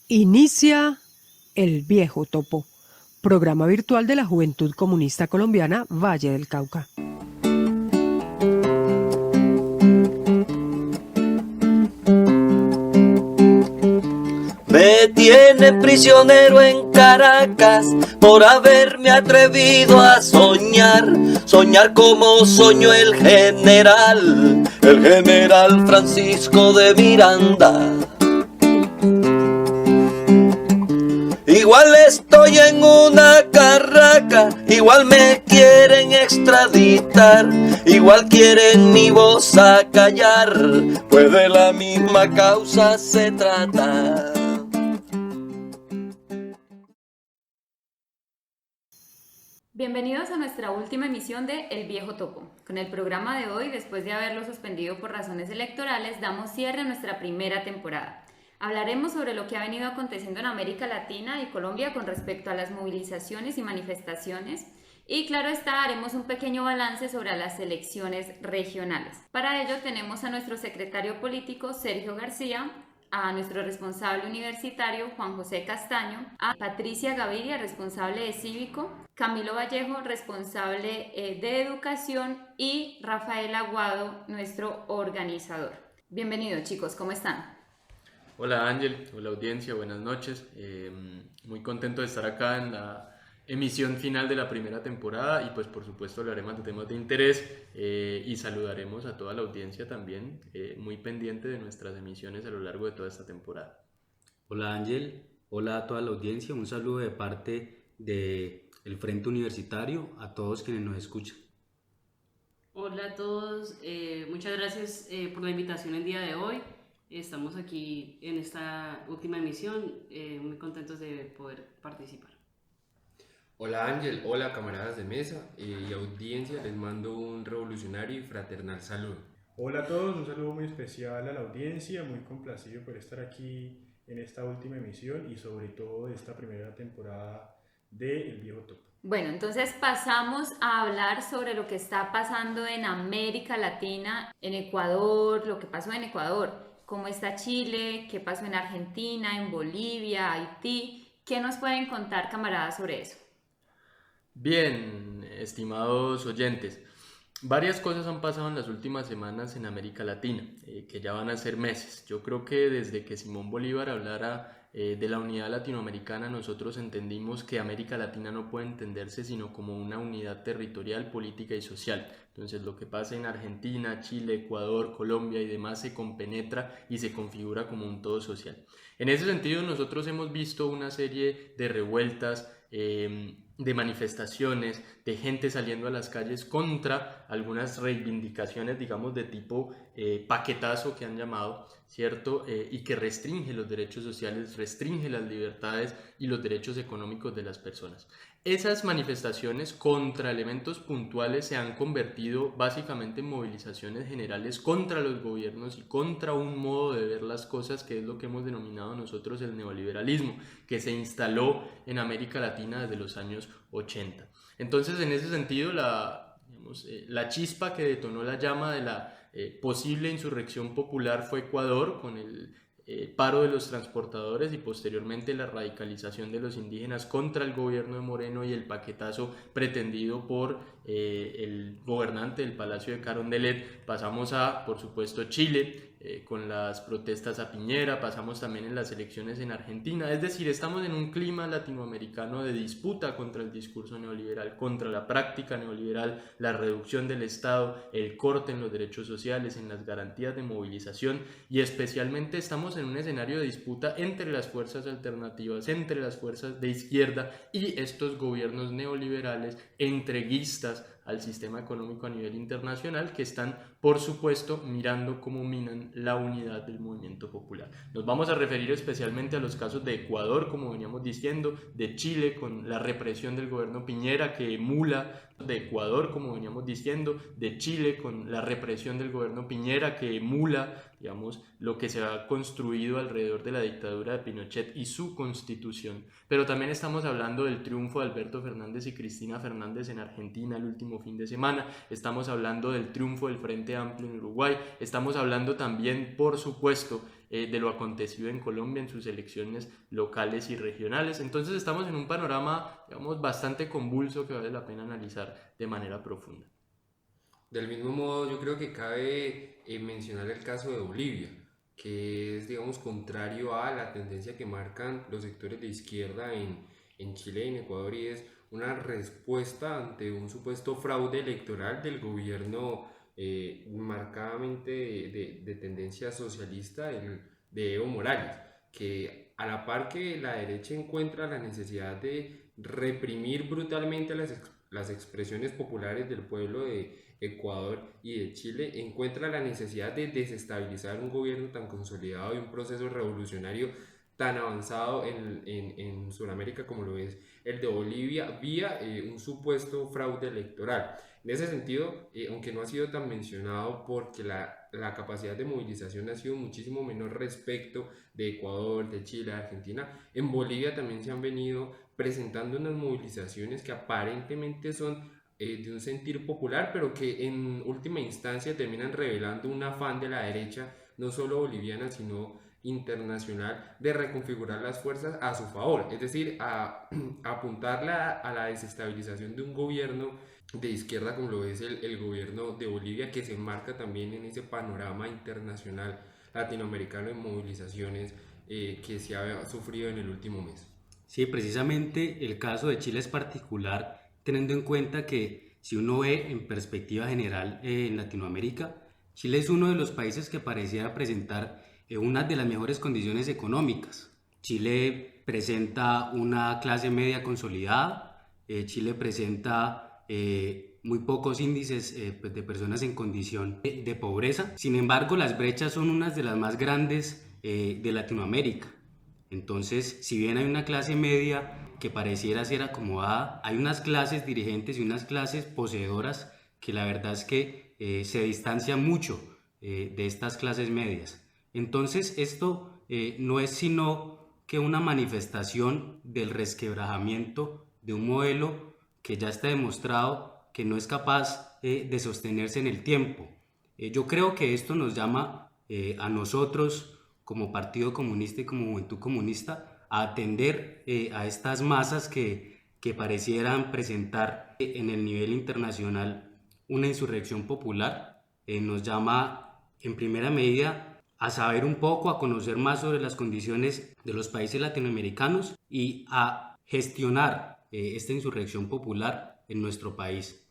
Inicia El Viejo Topo, programa virtual de la Juventud Comunista Colombiana Valle del Cauca. Me tienen prisionero en Caracas por haberme atrevido a soñar como soñó el general Francisco de Miranda. Igual estoy en una carraca, igual me quieren extraditar, igual quieren mi voz acallar, pues de la misma causa se trata. Bienvenidos a nuestra última emisión de El Viejo Topo. Con el programa de hoy, después de haberlo suspendido por razones electorales, damos cierre a nuestra primera temporada. Hablaremos sobre lo que ha venido aconteciendo en América Latina y Colombia con respecto a las movilizaciones y manifestaciones. Y claro está, haremos un pequeño balance sobre las elecciones regionales. Para ello tenemos a nuestro secretario político Sergio García, a nuestro responsable universitario Juan José Castaño, a Patricia Gaviria, responsable de Cívico, Camilo Vallejo, responsable de Educación, y Rafael Aguado, nuestro organizador. Bienvenidos, chicos, ¿cómo están? Hola Ángel, hola audiencia, buenas noches. Muy contento de estar acá en la emisión final de la primera temporada y pues por supuesto hablaremos de temas de interés y saludaremos a toda la audiencia también, muy pendiente de nuestras emisiones a lo largo de toda esta temporada. Hola Ángel, hola a toda la audiencia, un saludo de parte del Frente Universitario a todos quienes nos escuchan. Hola a todos, muchas gracias por la invitación el día de hoy. Estamos aquí en esta última emisión, muy contentos de poder participar. Hola Ángel, hola camaradas de mesa y audiencia, les mando un revolucionario y fraternal saludo. Hola a todos, un saludo muy especial a la audiencia, muy complacido por estar aquí en esta última emisión y sobre todo de esta primera temporada de El Viejo Topo. Bueno, entonces pasamos a hablar sobre lo que está pasando en América Latina, en Ecuador, lo que pasó en Ecuador, cómo está Chile, qué pasó en Argentina, en Bolivia, Haití. ¿Qué nos pueden contar, camaradas, sobre eso? Bien, estimados oyentes, varias cosas han pasado en las últimas semanas en América Latina, que ya van a ser meses. Yo creo que desde que Simón Bolívar hablara de la unidad latinoamericana, nosotros entendimos que América Latina no puede entenderse sino como una unidad territorial, política y social. Entonces lo que pasa en Argentina, Chile, Ecuador, Colombia y demás se compenetra y se configura como un todo social. En ese sentido, nosotros hemos visto una serie de revueltas, de manifestaciones, de gente saliendo a las calles contra algunas reivindicaciones, digamos, de tipo paquetazo que han llamado, ¿cierto? Y que restringe los derechos sociales, restringe las libertades y los derechos económicos de las personas. Esas manifestaciones contra elementos puntuales se han convertido básicamente en movilizaciones generales contra los gobiernos y contra un modo de ver las cosas que es lo que hemos denominado nosotros el neoliberalismo, que se instaló en América Latina desde los años 80. Entonces, en ese sentido, la chispa que detonó la llama de la posible insurrección popular fue Ecuador, con el paro de los transportadores y posteriormente la radicalización de los indígenas contra el gobierno de Moreno y el paquetazo pretendido por el gobernante del Palacio de Carondelet. Pasamos a, por supuesto, Chile, con las protestas a Piñera, pasamos también en las elecciones en Argentina. Es decir, estamos en un clima latinoamericano de disputa contra el discurso neoliberal, contra la práctica neoliberal, la reducción del Estado, el corte en los derechos sociales, en las garantías de movilización, y especialmente estamos en un escenario de disputa entre las fuerzas alternativas, entre las fuerzas de izquierda y estos gobiernos neoliberales entreguistas al sistema económico a nivel internacional, que están, por supuesto, mirando cómo minan la unidad del movimiento popular. Nos vamos a referir especialmente a los casos de Ecuador, como veníamos diciendo, de Chile con la represión del gobierno Piñera que emula, de Ecuador, como veníamos diciendo, de Chile con la represión del gobierno Piñera que emula, digamos, lo que se ha construido alrededor de la dictadura de Pinochet y su constitución. Pero también estamos hablando del triunfo de Alberto Fernández y Cristina Fernández en Argentina el último fin de semana, estamos hablando del triunfo del Frente Amplio en Uruguay, estamos hablando también, por supuesto, de lo acontecido en Colombia en sus elecciones locales y regionales. Entonces estamos en un panorama, digamos, bastante convulso que vale la pena analizar de manera profunda. Del mismo modo, yo creo que cabe mencionar el caso de Bolivia, que es, digamos, contrario a la tendencia que marcan los sectores de izquierda en Chile y en Ecuador, y es una respuesta ante un supuesto fraude electoral del gobierno marcadamente de tendencia socialista de Evo Morales, que a la par que la derecha encuentra la necesidad de reprimir brutalmente las expresiones populares del pueblo de Ecuador y de Chile, encuentra la necesidad de desestabilizar un gobierno tan consolidado y un proceso revolucionario tan avanzado en Sudamérica como lo es el de Bolivia, vía un supuesto fraude electoral. En ese sentido, aunque no ha sido tan mencionado porque la capacidad de movilización ha sido muchísimo menor respecto de Ecuador, de Chile, de Argentina, en Bolivia también se han venido presentando unas movilizaciones que aparentemente son de un sentir popular, pero que en última instancia terminan revelando un afán de la derecha, no solo boliviana, sino internacional, de reconfigurar las fuerzas a su favor, es decir, a apuntarle a la desestabilización de un gobierno de izquierda como lo es el gobierno de Bolivia, que se enmarca también en ese panorama internacional latinoamericano de movilizaciones que se ha sufrido en el último mes. Sí, precisamente el caso de Chile es particular, teniendo en cuenta que si uno ve en perspectiva general en Latinoamérica, Chile es uno de los países que pareciera presentar una de las mejores condiciones económicas. Chile presenta una clase media consolidada, Chile presenta muy pocos índices de personas en condición de pobreza. Sin embargo, las brechas son unas de las más grandes de Latinoamérica. Entonces, si bien hay una clase media que pareciera ser acomodada, hay unas clases dirigentes y unas clases poseedoras que la verdad es que se distancian mucho de estas clases medias. Entonces, esto no es sino que una manifestación del resquebrajamiento de un modelo que ya está demostrado que no es capaz de sostenerse en el tiempo. Yo creo que esto nos llama a nosotros como Partido Comunista y como Juventud Comunista a atender a estas masas que parecieran presentar en el nivel internacional una insurrección popular. Nos llama en primera medida a saber un poco, a conocer más sobre las condiciones de los países latinoamericanos y a gestionar esta insurrección popular en nuestro país.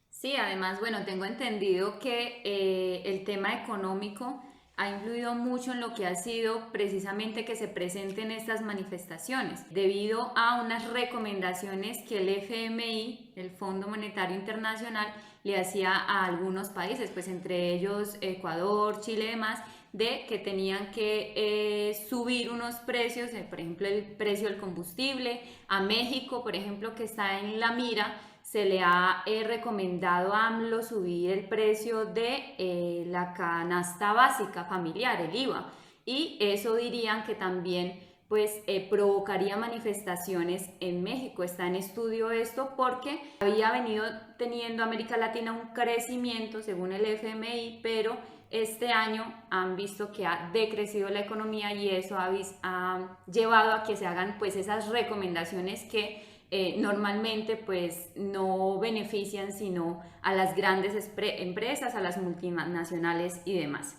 Sí, además, bueno, tengo entendido que el tema económico ha influido mucho en lo que ha sido precisamente que se presenten estas manifestaciones, debido a unas recomendaciones que el FMI, el Fondo Monetario Internacional, le hacía a algunos países, pues entre ellos Ecuador, Chile y demás, de que tenían que subir unos precios, por ejemplo el precio del combustible. A México, por ejemplo, que está en la mira, se le ha recomendado a AMLO subir el precio de la canasta básica familiar, el IVA, y eso dirían que también pues provocaría manifestaciones en México. Está en estudio esto porque había venido teniendo América Latina un crecimiento según el FMI, pero este año han visto que ha decrecido la economía y eso ha llevado a que se hagan pues esas recomendaciones que normalmente pues no benefician sino a las grandes empresas, a las multinacionales y demás.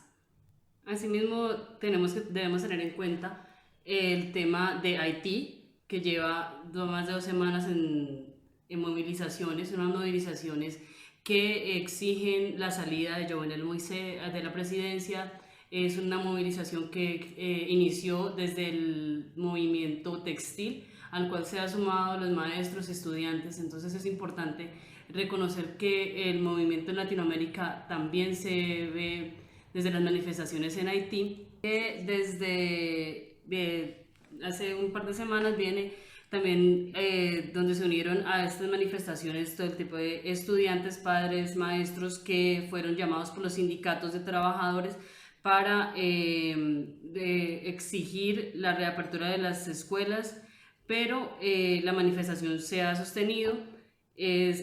Asimismo, debemos tener en cuenta el tema de Haití, que lleva más de 2 semanas en movilizaciones, unas movilizaciones que exigen la salida de Jovenel Moïse de la presidencia. Es una movilización que inició desde el movimiento textil, al cual se han sumado los maestros, estudiantes. Entonces es importante reconocer que el movimiento en Latinoamérica también se ve desde las manifestaciones en Haití. Desde hace un par de semanas viene también donde se unieron a estas manifestaciones todo el tipo de estudiantes, padres, maestros que fueron llamados por los sindicatos de trabajadores para exigir la reapertura de las escuelas, pero la manifestación se ha sostenido,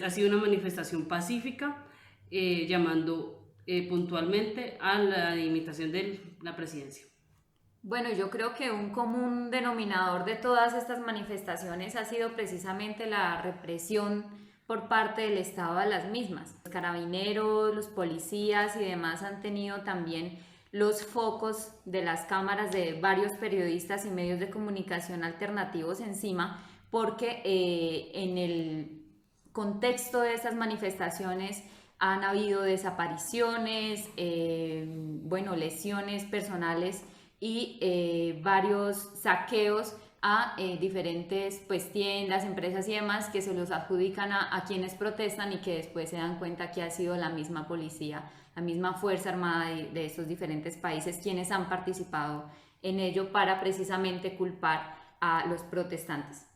ha sido una manifestación pacífica, llamando puntualmente a la dimitación de la presidencia. Bueno, yo creo que un común denominador de todas estas manifestaciones ha sido precisamente la represión por parte del Estado a las mismas. Los carabineros, los policías y demás han tenido también los focos de las cámaras de varios periodistas y medios de comunicación alternativos encima, porque en el contexto de estas manifestaciones han habido desapariciones, lesiones personales y varios saqueos a diferentes tiendas, empresas y demás que se los adjudican a quienes protestan y que después se dan cuenta que ha sido la misma policía, la misma Fuerza Armada de estos diferentes países quienes han participado en ello para precisamente culpar a los protestantes.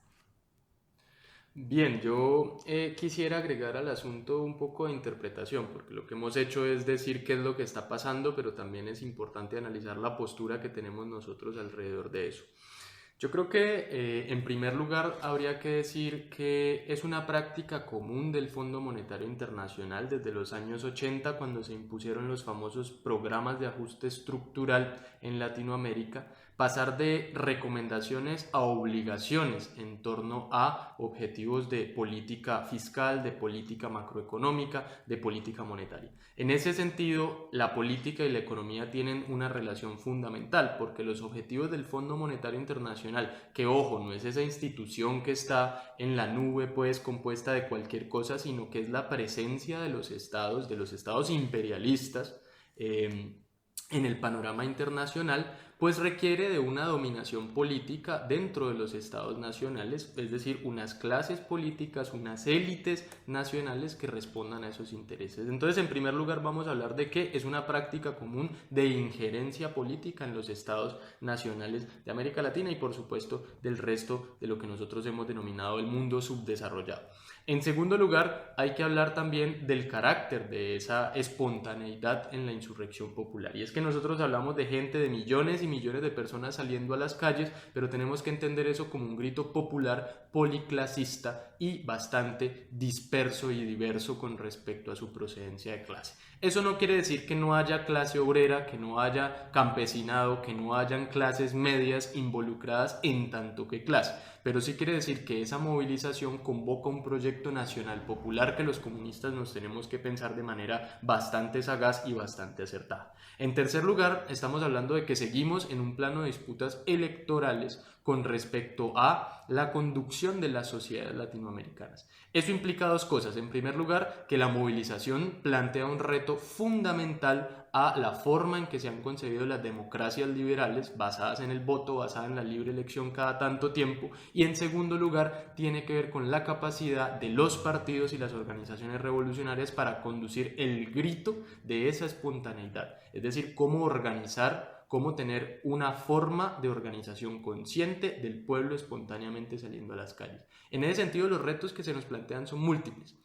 Bien, yo quisiera agregar al asunto un poco de interpretación, porque lo que hemos hecho es decir qué es lo que está pasando, pero también es importante analizar la postura que tenemos nosotros alrededor de eso. Yo creo que en primer lugar habría que decir que es una práctica común del Fondo Monetario Internacional desde los años 80, cuando se impusieron los famosos programas de ajuste estructural en Latinoamérica, pasar de recomendaciones a obligaciones en torno a objetivos de política fiscal, de política macroeconómica, de política monetaria. En ese sentido, la política y la economía tienen una relación fundamental, porque los objetivos del Fondo Monetario Internacional, que ojo, no es esa institución que está en la nube pues compuesta de cualquier cosa, sino que es la presencia de los estados imperialistas en el panorama internacional, pues requiere de una dominación política dentro de los estados nacionales, es decir, unas clases políticas, unas élites nacionales que respondan a esos intereses. Entonces, en primer lugar, vamos a hablar de que es una práctica común de injerencia política en los estados nacionales de América Latina y, por supuesto, del resto de lo que nosotros hemos denominado el mundo subdesarrollado. En segundo lugar, hay que hablar también del carácter de esa espontaneidad en la insurrección popular. Y es que nosotros hablamos de gente, de millones y millones de personas saliendo a las calles, pero tenemos que entender eso como un grito popular policlasista y bastante disperso y diverso con respecto a su procedencia de clase. Eso no quiere decir que no haya clase obrera, que no haya campesinado, que no hayan clases medias involucradas en tanto que clase, pero sí quiere decir que esa movilización convoca un proyecto nacional popular que los comunistas nos tenemos que pensar de manera bastante sagaz y bastante acertada. En tercer lugar, estamos hablando de que seguimos en un plano de disputas electorales con respecto a la conducción de las sociedades latinoamericanas. Eso implica dos cosas. En primer lugar, que la movilización plantea un reto fundamental a la forma en que se han concebido las democracias liberales, basadas en el voto, basadas en la libre elección cada tanto tiempo. Y en segundo lugar, tiene que ver con la capacidad de los partidos y las organizaciones revolucionarias para conducir el grito de esa espontaneidad. Es decir, cómo organizar, cómo tener una forma de organización consciente del pueblo espontáneamente saliendo a las calles. En ese sentido, los retos que se nos plantean son múltiples.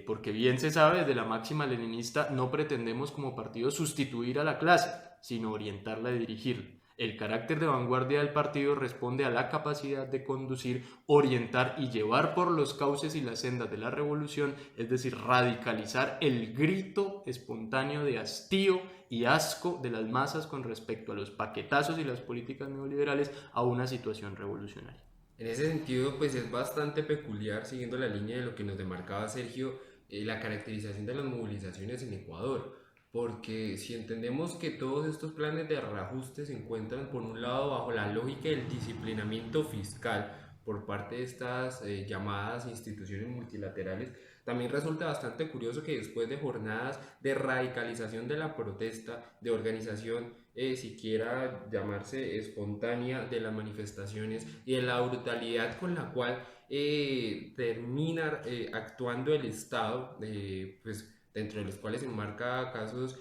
Porque bien se sabe, desde la máxima leninista no pretendemos como partido sustituir a la clase, sino orientarla y dirigirla. El carácter de vanguardia del partido responde a la capacidad de conducir, orientar y llevar por los cauces y las sendas de la revolución, es decir, radicalizar el grito espontáneo de hastío y asco de las masas con respecto a los paquetazos y las políticas neoliberales a una situación revolucionaria. En ese sentido, pues es bastante peculiar, siguiendo la línea de lo que nos demarcaba Sergio, la caracterización de las movilizaciones en Ecuador, porque si entendemos que todos estos planes de reajuste se encuentran por un lado bajo la lógica del disciplinamiento fiscal por parte de estas llamadas instituciones multilaterales, también resulta bastante curioso que después de jornadas de radicalización de la protesta, de organización siquiera llamarse espontánea de las manifestaciones y de la brutalidad con la cual termina actuando el Estado, pues dentro de los cuales se enmarca casos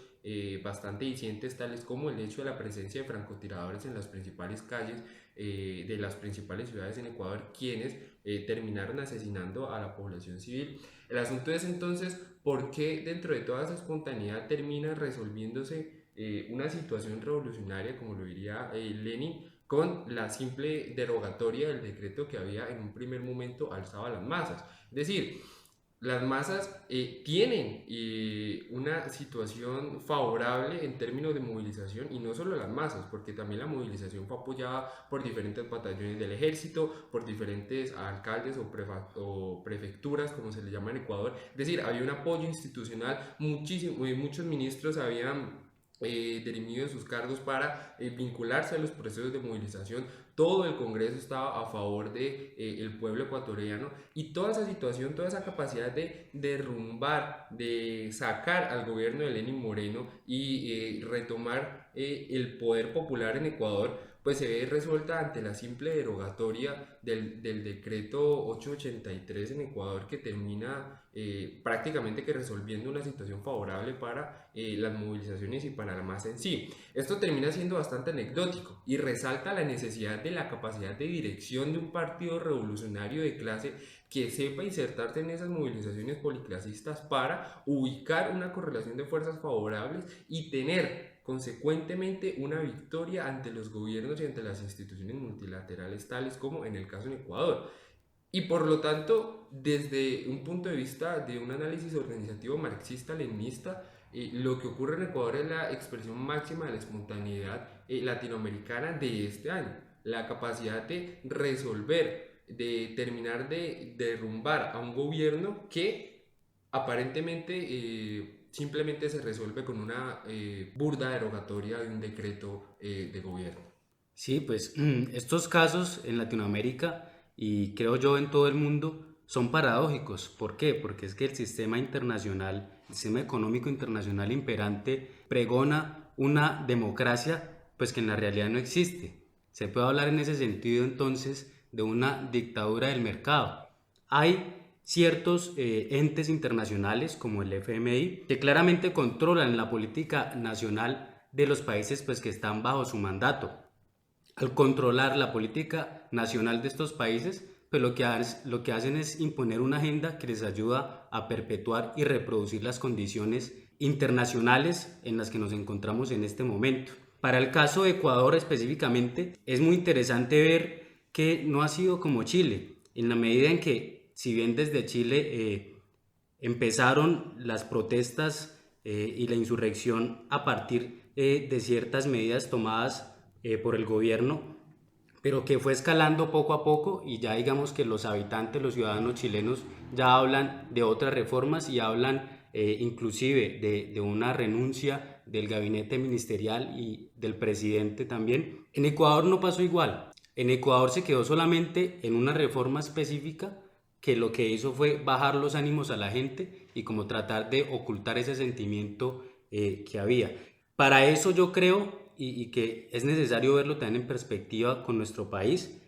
bastante discientes, tales como el hecho de la presencia de francotiradores en las principales calles de las principales ciudades en Ecuador, quienes terminaron asesinando a la población civil. El asunto es entonces por qué dentro de toda esa espontaneidad termina resolviéndose una situación revolucionaria, como lo diría Lenin, con la simple derogatoria del decreto que había en un primer momento alzado a las masas. Es decir, las masas tienen una situación favorable en términos de movilización, y no solo las masas, porque también la movilización fue apoyada por diferentes batallones del ejército, por diferentes alcaldes o prefecturas, como se le llama en Ecuador. Es decir, había un apoyo institucional, muchos ministros habían dirimido sus cargos para vincularse a los procesos de movilización. Todo el Congreso estaba a favor de el pueblo ecuatoriano, y toda esa situación, toda esa capacidad de derrumbar, de sacar al gobierno de Lenín Moreno y retomar el poder popular en Ecuador, pues se ve resuelta ante la simple derogatoria del decreto 883 en Ecuador, que termina prácticamente que resolviendo una situación favorable para las movilizaciones y para la masa en sí. Esto termina siendo bastante anecdótico y resalta la necesidad de la capacidad de dirección de un partido revolucionario de clase que sepa insertarse en esas movilizaciones policlasistas para ubicar una correlación de fuerzas favorables y tener consecuentemente una victoria ante los gobiernos y ante las instituciones multilaterales, tales como en el caso en Ecuador. Y por lo tanto, desde un punto de vista de un análisis organizativo marxista-leninista, lo que ocurre en Ecuador es la expresión máxima de la espontaneidad latinoamericana de este año, la capacidad de resolver, de terminar de derrumbar a un gobierno que aparentemente simplemente se resuelve con una burda derogatoria de un decreto de gobierno. Sí, pues estos casos en Latinoamérica y creo yo en todo el mundo son paradójicos. ¿Por qué? Porque es que el sistema internacional, el sistema económico internacional imperante pregona una democracia pues que en la realidad no existe. Se puede hablar en ese sentido entonces de una dictadura del mercado. Hay ciertos entes internacionales como el FMI que claramente controlan la política nacional de los países pues que están bajo su mandato. Al controlar la política nacional de estos países, pues lo que hacen es imponer una agenda que les ayuda a perpetuar y reproducir las condiciones internacionales en las que nos encontramos en este momento. Para el caso de Ecuador específicamente, es muy interesante ver que no ha sido como Chile, en la medida en que, si bien desde Chile empezaron las protestas y la insurrección a partir de ciertas medidas tomadas por el gobierno, pero que fue escalando poco a poco, y ya digamos que los habitantes, los ciudadanos chilenos ya hablan de otras reformas y hablan inclusive de una renuncia del gabinete ministerial y del presidente también. En Ecuador no pasó igual. En Ecuador se quedó solamente en una reforma específica que lo que hizo fue bajar los ánimos a la gente y como tratar de ocultar ese sentimiento que había. Para eso yo creo y que es necesario verlo también en perspectiva con nuestro país.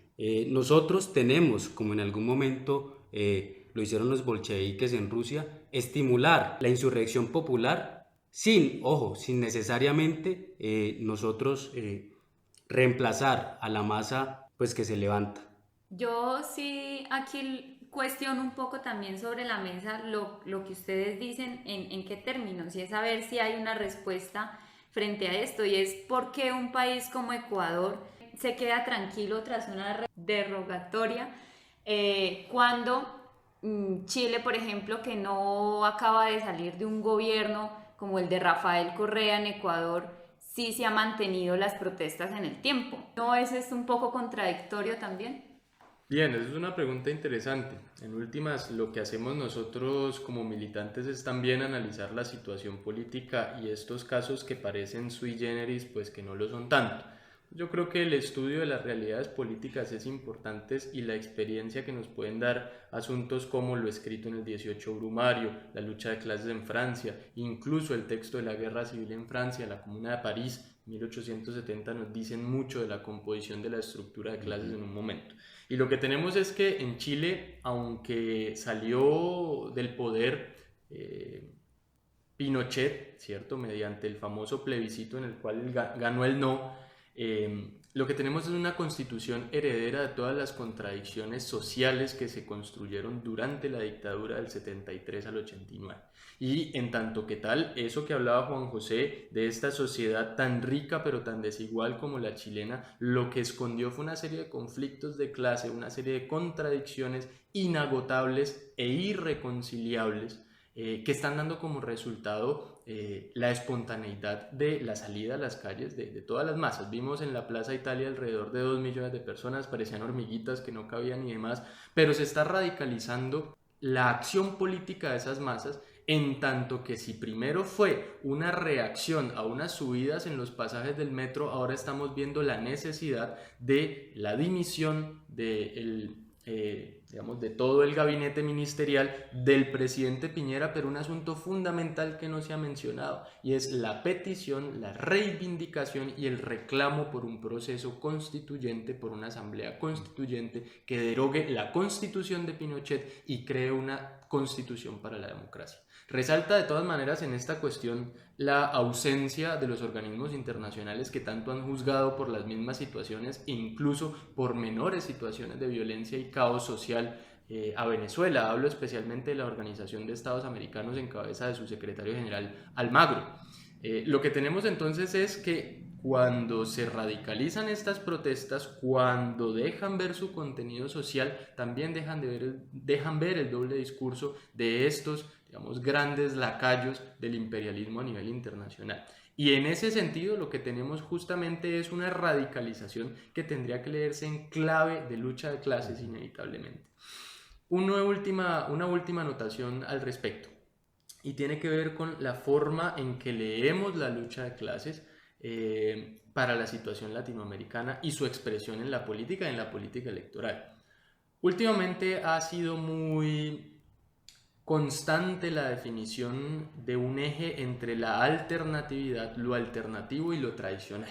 Nosotros tenemos, como en algún momento lo hicieron los bolcheviques en Rusia, estimular la insurrección popular sin necesariamente nosotros reemplazar a la masa pues que se levanta. Yo sí aquí cuestiono un poco también sobre la mesa lo que ustedes dicen en qué términos, y es saber si hay una respuesta frente a esto, y es por qué un país como Ecuador se queda tranquilo tras una derogatoria cuando Chile, por ejemplo, que no acaba de salir de un gobierno como el de Rafael Correa en Ecuador, sí se ha mantenido las protestas en el tiempo. ¿No es esto un poco contradictorio también? Bien, esa es una pregunta interesante. En últimas, lo que hacemos nosotros como militantes es también analizar la situación política y estos casos que parecen sui generis, pues que no lo son tanto. Yo creo que el estudio de las realidades políticas es importante, y la experiencia que nos pueden dar asuntos como lo escrito en el 18 Brumario, la lucha de clases en Francia, incluso el texto de la guerra civil en Francia, la Comuna de París, 1870, nos dicen mucho de la composición de la estructura de clases en un momento. Y lo que tenemos es que en Chile, aunque salió del poder Pinochet, ¿cierto?, mediante el famoso plebiscito en el cual ganó el no, lo que tenemos es una constitución heredera de todas las contradicciones sociales que se construyeron durante la dictadura del 73 al 89. Y en tanto que tal, eso que hablaba Juan José de esta sociedad tan rica pero tan desigual como la chilena, lo que escondió fue una serie de conflictos de clase, una serie de contradicciones inagotables e irreconciliables que están dando como resultado la espontaneidad de la salida a las calles de todas las masas. Vimos en la Plaza Italia alrededor de 2 millones de personas, parecían hormiguitas que no cabían y demás, pero se está radicalizando la acción política de esas masas, en tanto que si primero fue una reacción a unas subidas en los pasajes del metro, ahora estamos viendo la necesidad de la dimisión de todo el gabinete ministerial del presidente Piñera, pero un asunto fundamental que no se ha mencionado, y es la petición, la reivindicación y el reclamo por un proceso constituyente, por una asamblea constituyente que derogue la constitución de Pinochet y cree una constitución para la democracia. Resalta de todas maneras en esta cuestión la ausencia de los organismos internacionales que tanto han juzgado por las mismas situaciones, incluso por menores situaciones de violencia y caos social a Venezuela. Hablo especialmente de la Organización de Estados Americanos en cabeza de su secretario general Almagro. Lo que tenemos entonces es que cuando se radicalizan estas protestas, cuando dejan ver su contenido social, también dejan ver el doble discurso de estos, digamos, grandes lacayos del imperialismo a nivel internacional. Y en ese sentido lo que tenemos justamente es una radicalización que tendría que leerse en clave de lucha de clases inevitablemente. Una última anotación al respecto, y tiene que ver con la forma en que leemos la lucha de clases para la situación latinoamericana y su expresión en la política y en la política electoral. Últimamente ha sido muy constante la definición de un eje entre la alternatividad, lo alternativo y lo tradicional,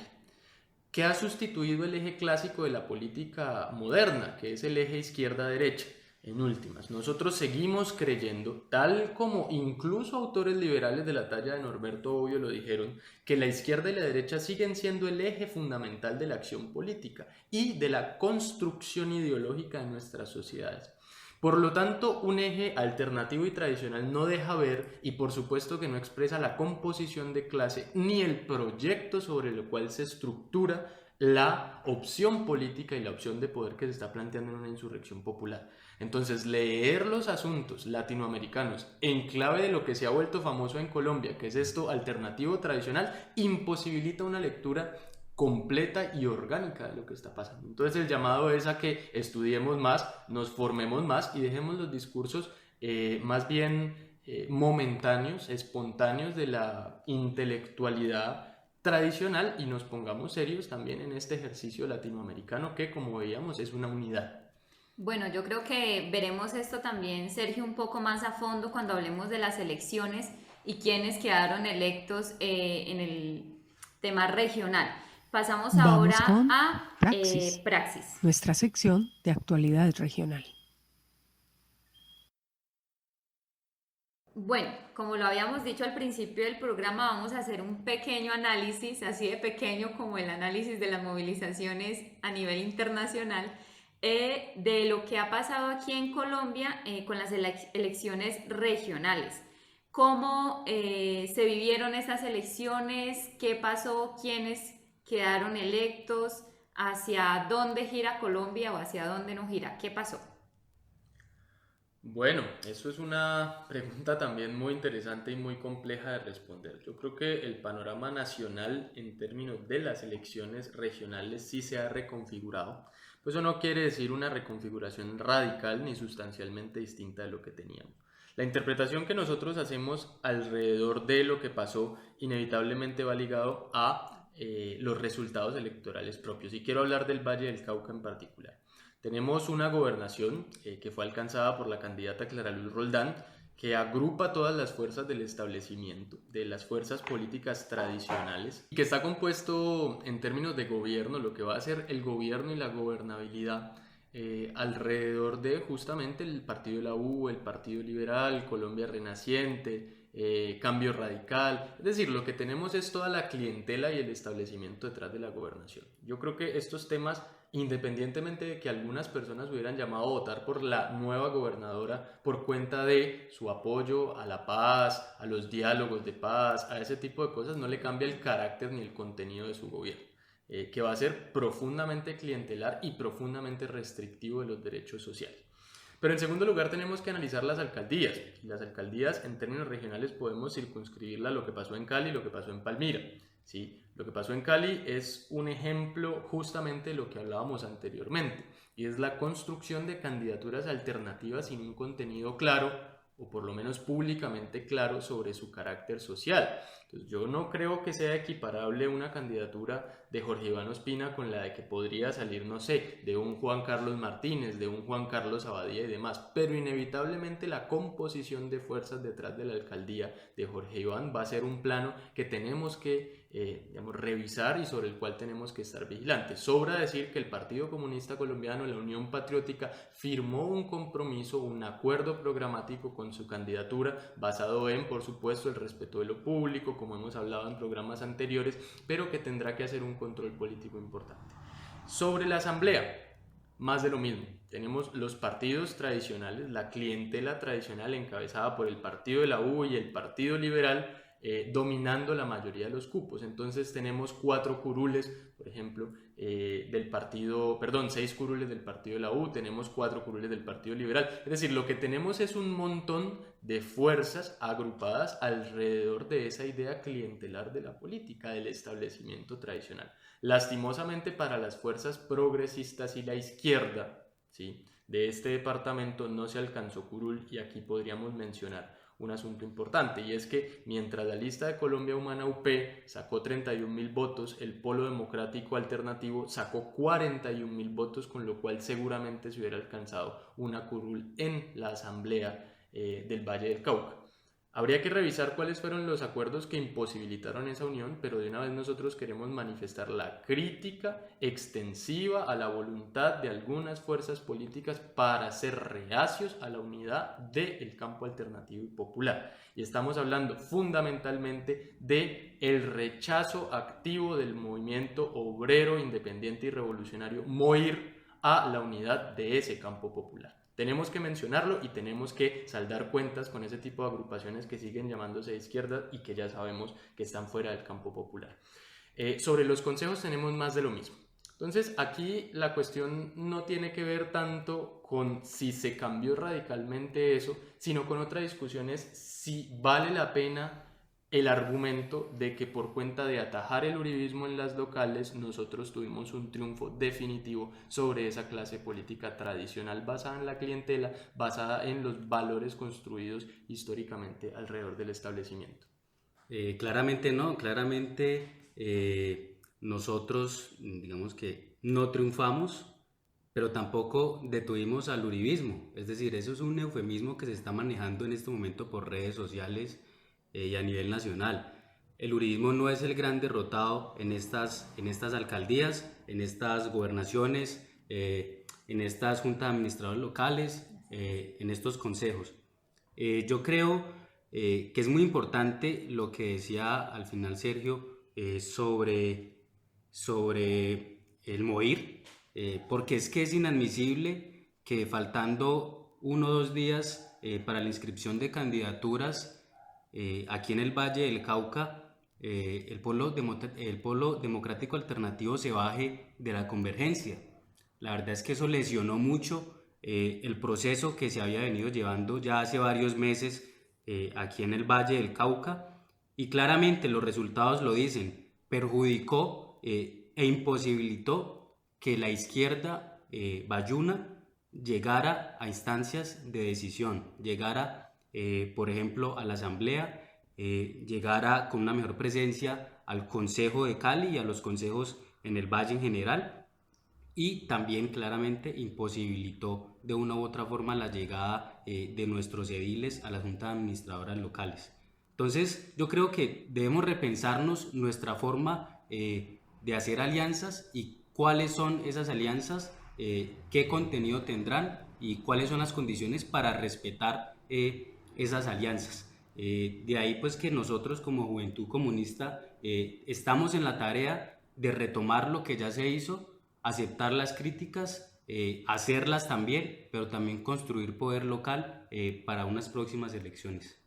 que ha sustituido el eje clásico de la política moderna, que es el eje izquierda-derecha. En últimas, nosotros seguimos creyendo, tal como incluso autores liberales de la talla de Norberto Bobbio lo dijeron, que la izquierda y la derecha siguen siendo el eje fundamental de la acción política y de la construcción ideológica de nuestras sociedades. Por lo tanto, un eje alternativo y tradicional no deja ver, y por supuesto que no expresa la composición de clase ni el proyecto sobre el cual se estructura la opción política y la opción de poder que se está planteando en una insurrección popular. Entonces, leer los asuntos latinoamericanos en clave de lo que se ha vuelto famoso en Colombia, que es esto alternativo tradicional, imposibilita una lectura completa y orgánica de lo que está pasando. Entonces, el llamado es a que estudiemos más, nos formemos más y dejemos los discursos más bien momentáneos, espontáneos de la intelectualidad tradicional, y nos pongamos serios también en este ejercicio latinoamericano que, como veíamos, es una unidad. Bueno, yo creo que veremos esto también, Sergio, un poco más a fondo cuando hablemos de las elecciones y quiénes quedaron electos en el tema regional. Pasamos ahora a Praxis, nuestra sección de actualidad regional. Bueno, como lo habíamos dicho al principio del programa, vamos a hacer un pequeño análisis, así de pequeño como el análisis de las movilizaciones a nivel internacional, de lo que ha pasado aquí en Colombia con las elecciones regionales. ¿Cómo se vivieron esas elecciones? ¿Qué pasó? ¿Quiénes quedaron electos? ¿Hacia dónde gira Colombia o hacia dónde no gira? ¿Qué pasó? Bueno, eso es una pregunta también muy interesante y muy compleja de responder. Yo creo que el panorama nacional en términos de las elecciones regionales sí se ha reconfigurado. Pues eso no quiere decir una reconfiguración radical ni sustancialmente distinta de lo que teníamos. La interpretación que nosotros hacemos alrededor de lo que pasó inevitablemente va ligado a los resultados electorales propios. Y quiero hablar del Valle del Cauca en particular. Tenemos una gobernación que fue alcanzada por la candidata Clara Luz Roldán, que agrupa todas las fuerzas del establecimiento, de las fuerzas políticas tradicionales, y que está compuesto en términos de gobierno, lo que va a ser el gobierno y la gobernabilidad, alrededor de justamente el Partido de la U, el Partido Liberal, Colombia Renaciente, Cambio Radical, es decir, lo que tenemos es toda la clientela y el establecimiento detrás de la gobernación. Yo creo que estos temas, independientemente de que algunas personas hubieran llamado a votar por la nueva gobernadora por cuenta de su apoyo a la paz, a los diálogos de paz, a ese tipo de cosas, no le cambia el carácter ni el contenido de su gobierno, que va a ser profundamente clientelar y profundamente restrictivo de los derechos sociales. Pero en segundo lugar tenemos que analizar las alcaldías. Y las alcaldías en términos regionales podemos circunscribirla a lo que pasó en Cali y lo que pasó en Palmira. ¿Sí? Lo que pasó en Cali es un ejemplo justamente de lo que hablábamos anteriormente, y es la construcción de candidaturas alternativas sin un contenido claro, o por lo menos públicamente claro, sobre su carácter social. Entonces, yo no creo que sea equiparable una candidatura de Jorge Iván Ospina con la de que podría salir, no sé, de un Juan Carlos Martínez, de un Juan Carlos Abadía y demás, pero inevitablemente la composición de fuerzas detrás de la alcaldía de Jorge Iván va a ser un plano que tenemos que revisar y sobre el cual tenemos que estar vigilantes. Sobra decir que el Partido Comunista Colombiano, la Unión Patriótica, firmó un compromiso, un acuerdo programático con su candidatura, basado en, por supuesto, el respeto de lo público, como hemos hablado en programas anteriores, pero que tendrá que hacer un control político importante. Sobre la asamblea, más de lo mismo. Tenemos los partidos tradicionales, la clientela tradicional encabezada por el Partido de la U y el Partido Liberal, dominando la mayoría de los cupos. Entonces tenemos 4 curules, por ejemplo, 6 curules del Partido de la U, tenemos 4 curules del Partido Liberal. Es decir, lo que tenemos es un montón de fuerzas agrupadas alrededor de esa idea clientelar de la política, del establecimiento tradicional. Lastimosamente para las fuerzas progresistas y la izquierda, ¿sí?, de este departamento no se alcanzó curul, y aquí podríamos mencionar un asunto importante, y es que mientras la lista de Colombia Humana UP sacó 31.000 votos, el Polo Democrático Alternativo sacó 41.000 votos, con lo cual seguramente se hubiera alcanzado una curul en la asamblea del Valle del Cauca. Habría que revisar cuáles fueron los acuerdos que imposibilitaron esa unión, pero de una vez nosotros queremos manifestar la crítica extensiva a la voluntad de algunas fuerzas políticas para ser reacios a la unidad del campo alternativo y popular. Y estamos hablando fundamentalmente del rechazo activo del movimiento obrero, independiente y revolucionario MOIR a la unidad de ese campo popular. Tenemos que mencionarlo y tenemos que saldar cuentas con ese tipo de agrupaciones que siguen llamándose de izquierda y que ya sabemos que están fuera del campo popular. Sobre los consejos tenemos más de lo mismo. Entonces aquí la cuestión no tiene que ver tanto con si se cambió radicalmente eso, sino con otra discusión, es si vale la pena el argumento de que por cuenta de atajar el uribismo en las locales nosotros tuvimos un triunfo definitivo sobre esa clase política tradicional basada en la clientela, basada en los valores construidos históricamente alrededor del establecimiento. Claramente no, nosotros digamos que no triunfamos, pero tampoco detuvimos al uribismo. Es decir, eso es un eufemismo que se está manejando en este momento por redes sociales y a nivel nacional. El uribismo no es el gran derrotado en estas alcaldías, en estas gobernaciones, en estas juntas de administradores locales, en estos consejos. Yo creo que es muy importante lo que decía al final Sergio sobre el MOIR, porque es que es inadmisible que faltando 1 o 2 días para la inscripción de candidaturas aquí en el Valle del Cauca, el Polo Democrático Alternativo se baje de la convergencia. La verdad es que eso lesionó mucho el proceso que se había venido llevando ya hace varios meses aquí en el Valle del Cauca, y claramente los resultados lo dicen, perjudicó e imposibilitó que la izquierda bayuna llegara a instancias de decisión, llegara por ejemplo a la asamblea, llegara con una mejor presencia al Consejo de Cali y a los consejos en el Valle en general, y también claramente imposibilitó de una u otra forma la llegada de nuestros ediles a las juntas administradoras locales. Entonces yo creo que debemos repensarnos nuestra forma de hacer alianzas y cuáles son esas alianzas, qué contenido tendrán y cuáles son las condiciones para respetar esas alianzas. De ahí pues que nosotros como Juventud Comunista estamos en la tarea de retomar lo que ya se hizo, aceptar las críticas, hacerlas también, pero también construir poder local para unas próximas elecciones.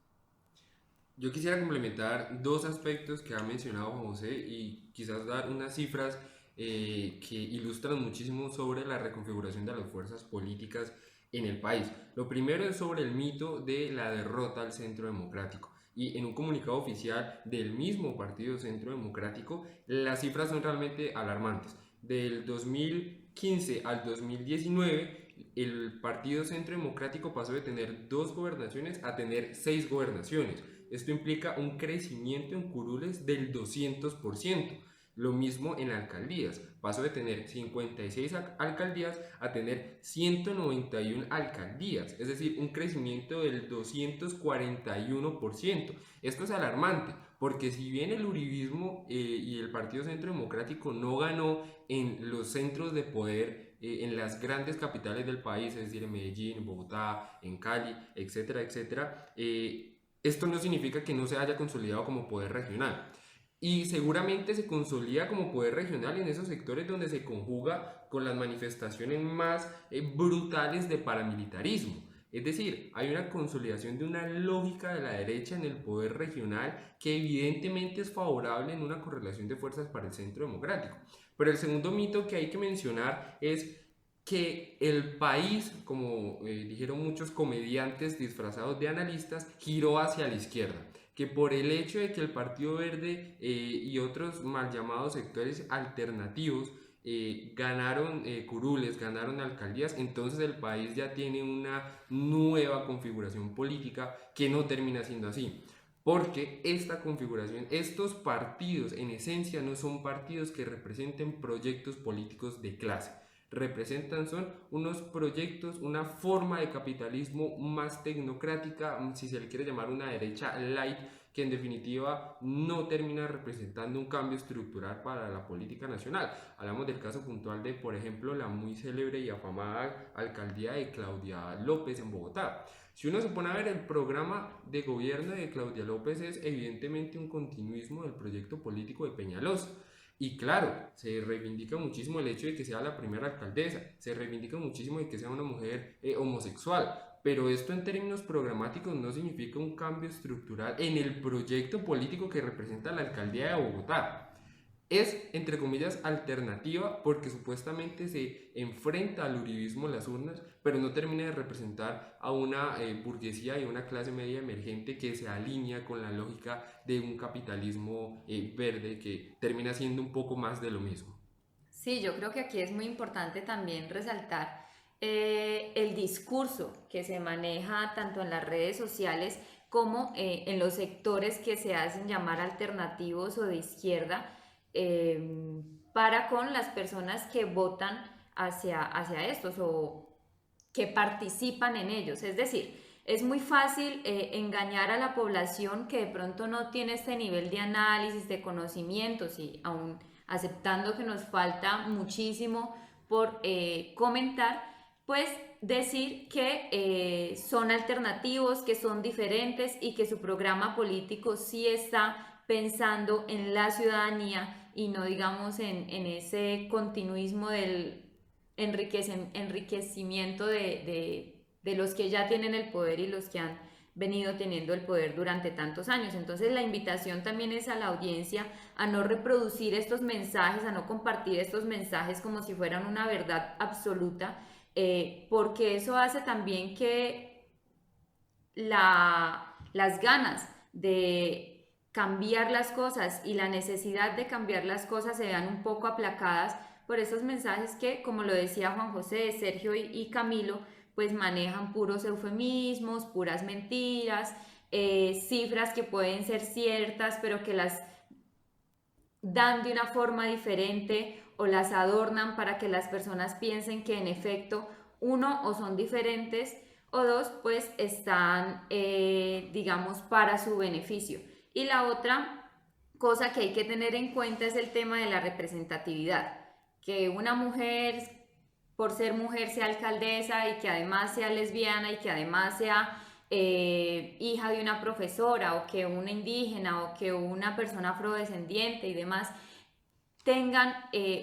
Yo quisiera complementar dos aspectos que ha mencionado Juan José y quizás dar unas cifras que ilustran muchísimo sobre la reconfiguración de las fuerzas políticas en el país. Lo primero es sobre el mito de la derrota al Centro Democrático. Y en un comunicado oficial del mismo Partido Centro Democrático, las cifras son realmente alarmantes. Del 2015 al 2019, el Partido Centro Democrático pasó de tener 2 gobernaciones a tener 6 gobernaciones. Esto implica un crecimiento en curules del 200%. Lo mismo en alcaldías, pasó de tener 56 alcaldías a tener 191 alcaldías, es decir, un crecimiento del 241%. Esto es alarmante, porque si bien el uribismo y el Partido Centro Democrático no ganó en los centros de poder, en las grandes capitales del país, es decir, en Medellín, en Bogotá, en Cali, etcétera, etcétera, esto no significa que no se haya consolidado como poder regional. Y seguramente se consolida como poder regional en esos sectores donde se conjuga con las manifestaciones más brutales de paramilitarismo. Es decir, hay una consolidación de una lógica de la derecha en el poder regional que evidentemente es favorable en una correlación de fuerzas para el Centro Democrático. Pero el segundo mito que hay que mencionar es que el país, como dijeron muchos comediantes disfrazados de analistas, giró hacia la izquierda, que por el hecho de que el Partido Verde y otros mal llamados sectores alternativos ganaron curules, ganaron alcaldías, entonces el país ya tiene una nueva configuración política que no termina siendo así. Porque esta configuración, estos partidos en esencia no son partidos que representen proyectos políticos de clase. Representan son unos proyectos, una forma de capitalismo más tecnocrática, si se le quiere llamar una derecha light, que en definitiva no termina representando un cambio estructural para la política nacional. Hablamos del caso puntual de, por ejemplo, la muy célebre y afamada alcaldía de Claudia López en Bogotá. Si uno se pone a ver el programa de gobierno de Claudia López, es evidentemente un continuismo del proyecto político de Peñalosa. Y claro, se reivindica muchísimo el hecho de que sea la primera alcaldesa, se reivindica muchísimo de que sea una mujer homosexual, pero esto en términos programáticos no significa un cambio estructural en el proyecto político que representa la alcaldía de Bogotá. Es, entre comillas, alternativa porque supuestamente se enfrenta al uribismo en las urnas, pero no termina de representar a una burguesía y una clase media emergente que se alinea con la lógica de un capitalismo verde que termina siendo un poco más de lo mismo. Sí, yo creo que aquí es muy importante también resaltar el discurso que se maneja tanto en las redes sociales como en los sectores que se hacen llamar alternativos o de izquierda, para con las personas que votan hacia estos o que participan en ellos. Es decir, es muy fácil engañar a la población que de pronto no tiene este nivel de análisis, de conocimientos, y aún aceptando que nos falta muchísimo por comentar, pues decir que son alternativos, que son diferentes y que su programa político sí está pensando en la ciudadanía y no, digamos, en ese continuismo del enriquecimiento de los que ya tienen el poder y los que han venido teniendo el poder durante tantos años. Entonces la invitación también es a la audiencia a no reproducir estos mensajes, a no compartir estos mensajes como si fueran una verdad absoluta, porque eso hace también que las ganas de cambiar las cosas y la necesidad de cambiar las cosas se vean un poco aplacadas por esos mensajes que, como lo decía Juan José, Sergio y Camilo, pues manejan puros eufemismos, puras mentiras, cifras que pueden ser ciertas, pero que las dan de una forma diferente o las adornan para que las personas piensen que en efecto, uno, o son diferentes, o dos, pues están, digamos, para su beneficio. Y la otra cosa que hay que tener en cuenta es el tema de la representatividad, que una mujer, por ser mujer, sea alcaldesa y que además sea lesbiana y que además sea hija de una profesora, o que una indígena, o que una persona afrodescendiente y demás tengan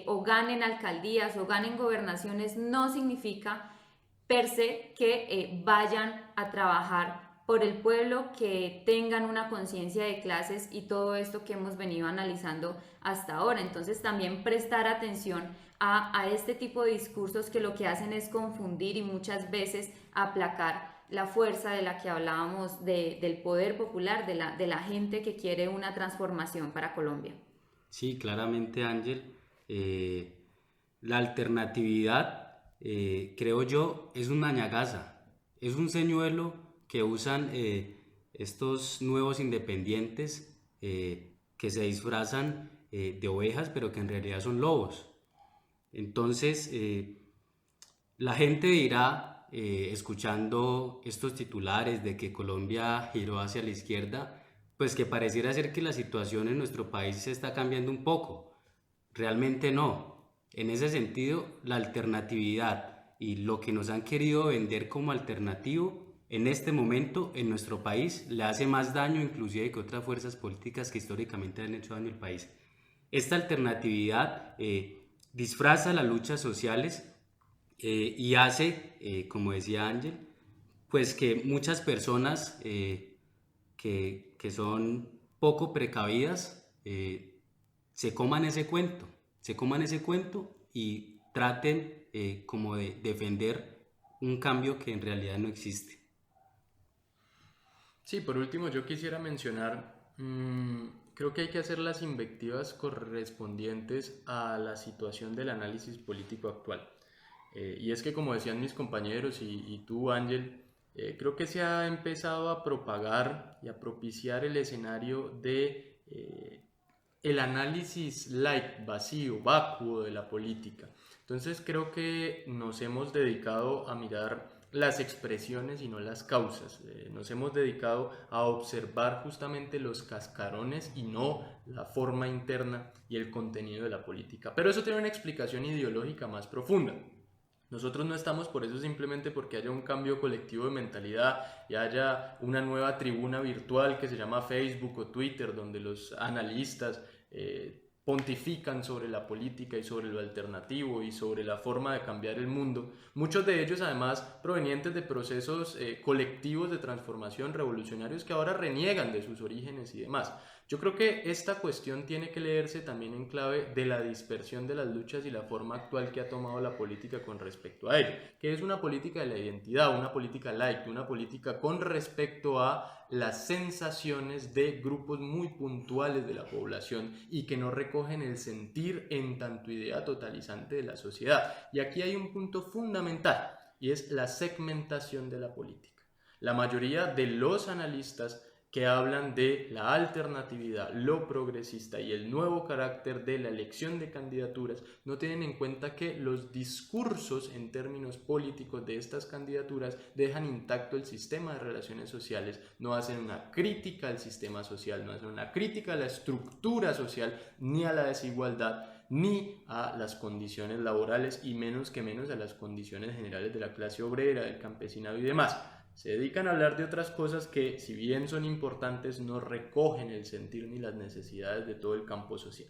o ganen alcaldías o ganen gobernaciones, no significa per se que vayan a trabajar por el pueblo, que tengan una conciencia de clases y todo esto que hemos venido analizando hasta ahora. Entonces también prestar atención a este tipo de discursos que lo que hacen es confundir y muchas veces aplacar la fuerza de la que hablábamos, del poder popular, de la gente que quiere una transformación para Colombia. Sí, claramente, Ángel. La alternatividad, creo yo, es una ñagaza, es un señuelo que usan estos nuevos independientes que se disfrazan de ovejas, pero que en realidad son lobos. Entonces, la gente dirá, escuchando estos titulares de que Colombia giró hacia la izquierda, pues que pareciera ser que la situación en nuestro país se está cambiando un poco. Realmente no. En ese sentido, la alternatividad y lo que nos han querido vender como alternativo en este momento en nuestro país le hace más daño inclusive que otras fuerzas políticas que históricamente han hecho daño al país. Esta alternatividad disfraza las luchas sociales y hace, como decía Ángel, pues que muchas personas que son poco precavidas se coman ese cuento y traten como de defender un cambio que en realidad no existe. Sí, por último yo quisiera mencionar, creo que hay que hacer las invectivas correspondientes a la situación del análisis político actual. Y es que, como decían mis compañeros y tú, Ángel, creo que se ha empezado a propagar y a propiciar el escenario de el análisis light, vacío, vacuo de la política. Entonces creo que nos hemos dedicado a mirar las expresiones y no las causas. Nos hemos dedicado a observar justamente los cascarones y no la forma interna y el contenido de la política. Pero eso tiene una explicación ideológica más profunda. Nosotros no estamos por eso simplemente porque haya un cambio colectivo de mentalidad y haya una nueva tribuna virtual que se llama Facebook o Twitter, donde los analistas pontifican sobre la política y sobre lo alternativo y sobre la forma de cambiar el mundo. Muchos de ellos además provenientes de procesos colectivos de transformación revolucionarios que ahora reniegan de sus orígenes y demás. Yo creo que esta cuestión tiene que leerse también en clave de la dispersión de las luchas y la forma actual que ha tomado la política con respecto a ello, que es una política de la identidad, una política light, una política con respecto a las sensaciones de grupos muy puntuales de la población y que no recogen el sentir en tanto idea totalizante de la sociedad. Y aquí hay un punto fundamental y es la segmentación de la política. La mayoría de los analistas que hablan de la alternatividad, lo progresista y el nuevo carácter de la elección de candidaturas, no tienen en cuenta que los discursos en términos políticos de estas candidaturas dejan intacto el sistema de relaciones sociales, no hacen una crítica al sistema social, no hacen una crítica a la estructura social, ni a la desigualdad, ni a las condiciones laborales y menos a las condiciones generales de la clase obrera, del campesinado y demás. Se dedican a hablar de otras cosas que, si bien son importantes, no recogen el sentir ni las necesidades de todo el campo social.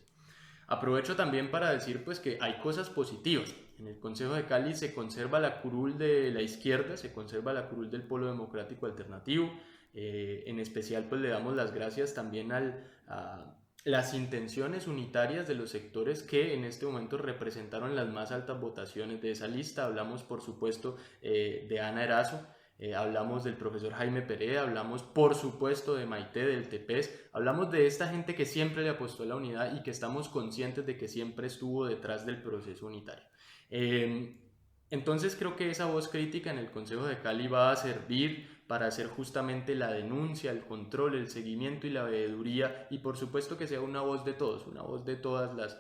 Aprovecho también para decir pues que hay cosas positivas. En el Consejo de Cali se conserva la curul de la izquierda, se conserva la curul del Polo Democrático Alternativo. En especial pues le damos las gracias también a las intenciones unitarias de los sectores que en este momento representaron las más altas votaciones de esa lista. Hablamos por supuesto de Ana Erazo. Hablamos del profesor Jaime Perea, hablamos por supuesto de Maite del TEPES, hablamos de esta gente que siempre le apostó a la unidad y que estamos conscientes de que siempre estuvo detrás del proceso unitario. Entonces creo que esa voz crítica en el Consejo de Cali va a servir para hacer justamente la denuncia, el control, el seguimiento y la veeduría, y por supuesto que sea una voz de todos, una voz de todas las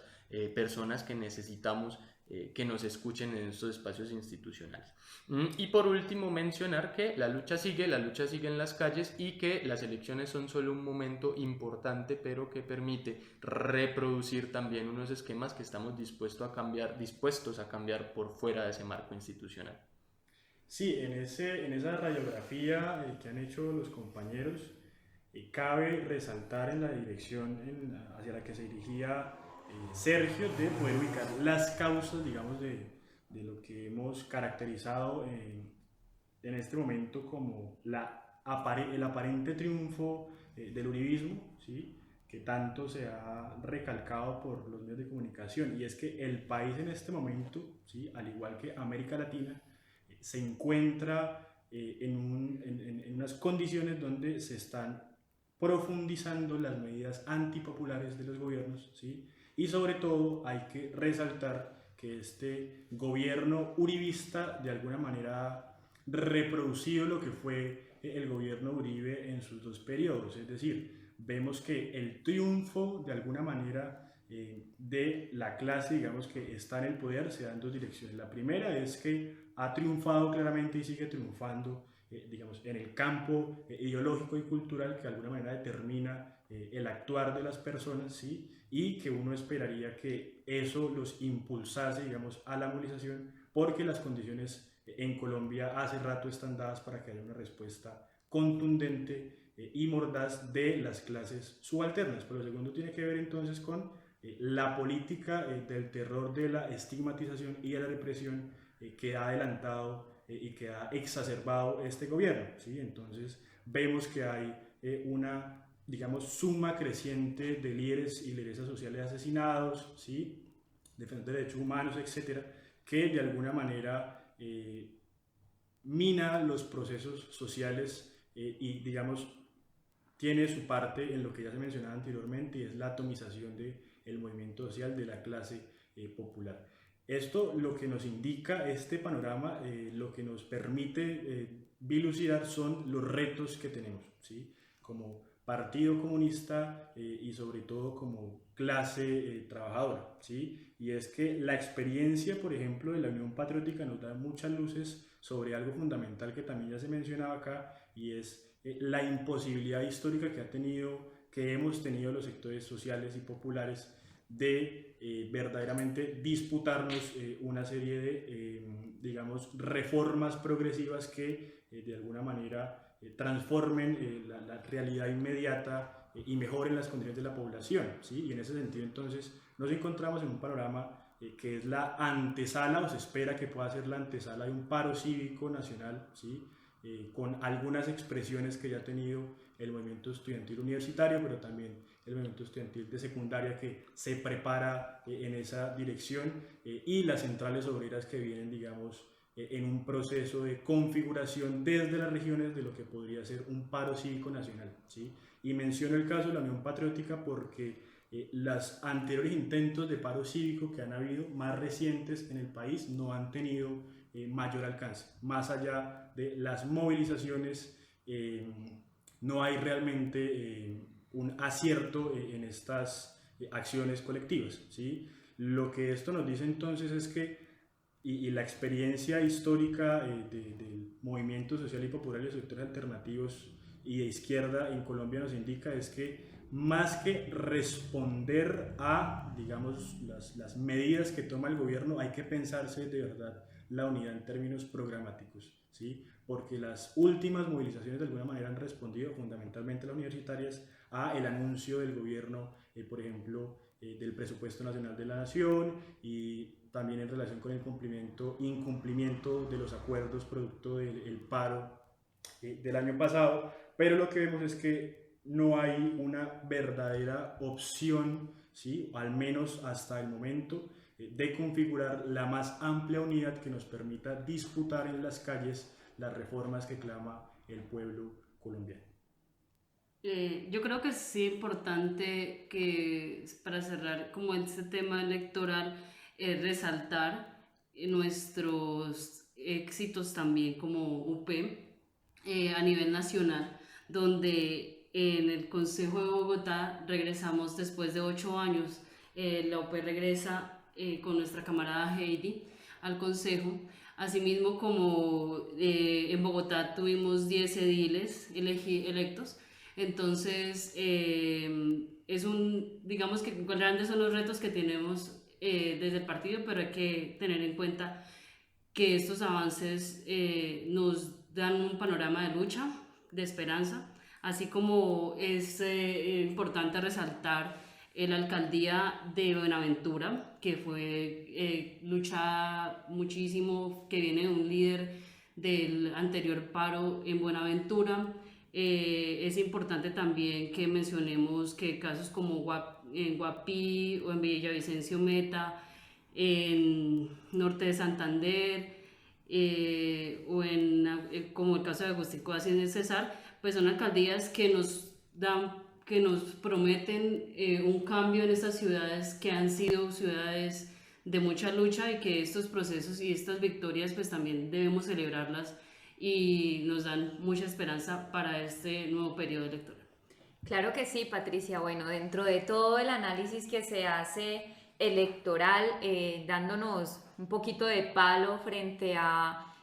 personas que necesitamos que nos escuchen en estos espacios institucionales. Y por último mencionar que la lucha sigue en las calles y que las elecciones son solo un momento importante, pero que permite reproducir también unos esquemas que estamos dispuestos a cambiar por fuera de ese marco institucional. Sí, en esa radiografía que han hecho los compañeros, cabe resaltar en la dirección hacia la que se dirigía Sergio, de poder ubicar las causas, digamos, de lo que hemos caracterizado en este momento como el aparente triunfo del uribismo, ¿sí?, que tanto se ha recalcado por los medios de comunicación. Y es que el país en este momento, ¿sí?, al igual que América Latina, se encuentra en unas condiciones donde se están profundizando las medidas antipopulares de los gobiernos, ¿sí? Y sobre todo hay que resaltar que este gobierno uribista de alguna manera ha reproducido lo que fue el gobierno Uribe en sus dos periodos. Es decir, vemos que el triunfo de alguna manera de la clase, digamos, que está en el poder, se da en dos direcciones. La primera es que ha triunfado claramente y sigue triunfando, digamos, en el campo ideológico y cultural, que de alguna manera determina el actuar de las personas, ¿sí?, y que uno esperaría que eso los impulsase, digamos, a la movilización, porque las condiciones en Colombia hace rato están dadas para que haya una respuesta contundente y mordaz de las clases subalternas. Pero lo segundo tiene que ver entonces con la política del terror, de la estigmatización y de la represión que ha adelantado y que ha exacerbado este gobierno, ¿sí? Entonces vemos que hay una, digamos, suma creciente de líderes y lideresas sociales asesinados, ¿sí?, defensores de derechos humanos, etcétera, que de alguna manera mina los procesos sociales y, digamos, tiene su parte en lo que ya se mencionaba anteriormente, y es la atomización del movimiento social, de la clase popular. Esto lo que nos indica este panorama, lo que nos permite dilucidar son los retos que tenemos, ¿sí?, como Partido Comunista y sobre todo como clase trabajadora, ¿sí? Y es que la experiencia, por ejemplo, de la Unión Patriótica nos da muchas luces sobre algo fundamental que también ya se mencionaba acá, y es la imposibilidad histórica que hemos tenido los sectores sociales y populares de verdaderamente disputarnos una serie de, digamos, reformas progresivas que de alguna manera transformen la realidad inmediata y mejoren las condiciones de la población, ¿sí? Y en ese sentido entonces nos encontramos en un panorama que es la antesala, o se espera que pueda ser la antesala, de un paro cívico nacional, ¿sí?, con algunas expresiones que ya ha tenido el movimiento estudiantil universitario, pero también el movimiento estudiantil de secundaria, que se prepara en esa dirección, y las centrales obreras que vienen, digamos, en un proceso de configuración desde las regiones de lo que podría ser un paro cívico nacional, ¿sí? Y menciono el caso de la Unión Patriótica porque los anteriores intentos de paro cívico que han habido, más recientes en el país, no han tenido mayor alcance. Más allá de las movilizaciones, no hay realmente un acierto en estas acciones colectivas, ¿sí? Lo que esto nos dice entonces es que, y la experiencia histórica del movimiento social y popular y los sectores alternativos y de izquierda en Colombia nos indica, es que más que responder a, digamos, las medidas que toma el gobierno, hay que pensarse de verdad la unidad en términos programáticos, ¿sí? Porque las últimas movilizaciones de alguna manera han respondido, fundamentalmente las universitarias, a el anuncio del gobierno, por ejemplo, del presupuesto nacional de la nación, y también en relación con el incumplimiento de los acuerdos producto del paro del año pasado. Pero lo que vemos es que no hay una verdadera opción, ¿sí?, al menos hasta el momento, de configurar la más amplia unidad que nos permita disputar en las calles las reformas que clama el pueblo colombiano. Yo creo que es importante que, para cerrar como este tema electoral, resaltar nuestros éxitos también como UP a nivel nacional, donde en el Consejo de Bogotá regresamos después de 8 años. La UP regresa con nuestra camarada Heidi al Consejo. Asimismo, como en Bogotá tuvimos 10 ediles electos, entonces digamos que grandes son los retos que tenemos desde el partido, pero hay que tener en cuenta que estos avances nos dan un panorama de lucha, de esperanza, así como es importante resaltar la alcaldía de Buenaventura, que fue luchada muchísimo, que viene de un líder del anterior paro en Buenaventura. Es importante también que mencionemos que casos como en Guapí o en Villavicencio Meta, en Norte de Santander, o como el caso de Agustín Codazzi en el Cesar, pues son alcaldías que nos prometen un cambio en estas ciudades que han sido ciudades de mucha lucha, y que estos procesos y estas victorias pues también debemos celebrarlas y nos dan mucha esperanza para este nuevo periodo electoral. Claro que sí, Patricia. Bueno, dentro de todo el análisis que se hace electoral, dándonos un poquito de palo frente a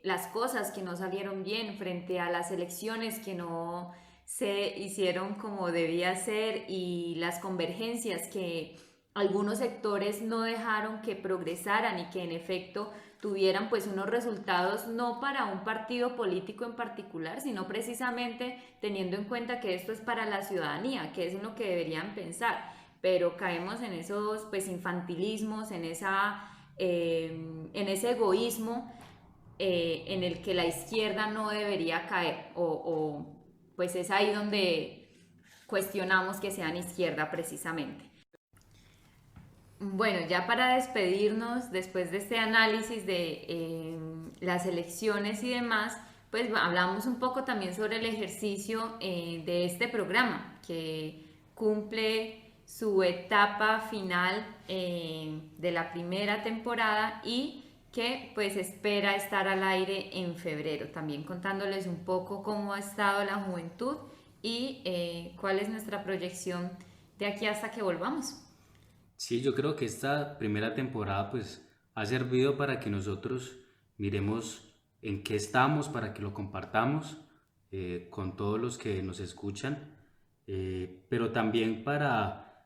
las cosas que no salieron bien, frente a las elecciones que no se hicieron como debía ser, y las convergencias que algunos sectores no dejaron que progresaran y que en efecto tuvieran pues unos resultados no para un partido político en particular, sino precisamente teniendo en cuenta que esto es para la ciudadanía, que es en lo que deberían pensar. Pero caemos en esos pues infantilismos, en ese egoísmo en el que la izquierda no debería caer, o pues es ahí donde cuestionamos que sean izquierda precisamente. Bueno, ya para despedirnos, después de este análisis de las elecciones y demás, pues hablamos un poco también sobre el ejercicio de este programa, que cumple su etapa final de la primera temporada y que pues espera estar al aire en febrero, también contándoles un poco cómo ha estado la juventud y cuál es nuestra proyección de aquí hasta que volvamos. Sí, yo creo que esta primera temporada pues ha servido para que nosotros miremos en qué estamos, para que lo compartamos con todos los que nos escuchan, pero también para